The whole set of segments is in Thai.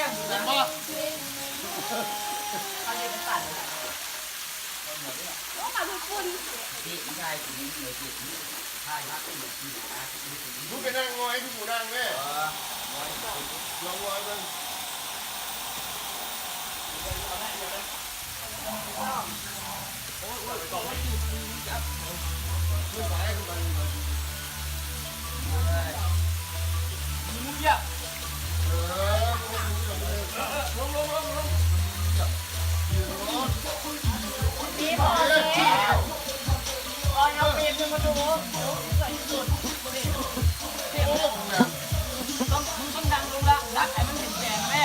งอยู่นะอันนี้เป็นตัดว่ามาทุกคนที่ไม่ได้ที่นี่เลยที่นี่ใช่ครับที่นี่นะกูไปนั่งงอยกูนั่งแม่ลองงอยมันมึงอย่านี่พอแล้วเอาเปลี่ยนมาดูใส่สุดต้องดังลงละรักไอ้มันเห็นแสงแม่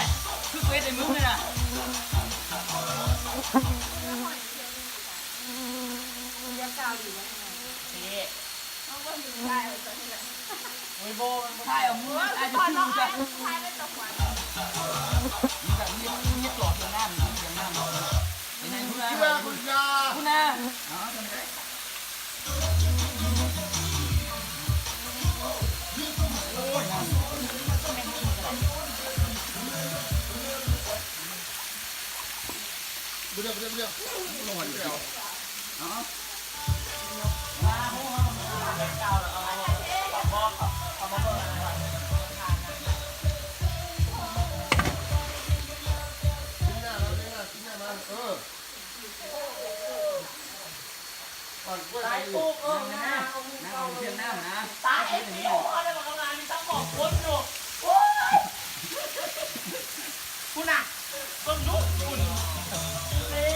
คือเวทไอ้มึงเลยนะยังกาวอยู่ไหมเอาว่าอยู่ใช่เลยตอนนี้แหละไม่โบใช่เอามือไอ้ ตอนน้ จะ อง จะ ชายได้ตกวันมึงแบบนี้หลอดอย่างนั้นอย่างนั้นยังไงคุณนะคุณนะอ๋อทำไมได้เดี๋ยวลงมาเดี๋ยวอ๋อมาหัวเก่าแล้วเอาบอกเอาบอกกินหน้ามาก่อนกล้วย ตายปุ๊บนะนั่งเอาเทียนน้ำนะตายเอ็นพีโออะไรมาทำงานมีทั้งบอกคนอยู่โอ้ยคุณน่ะต้นยุคุณนี่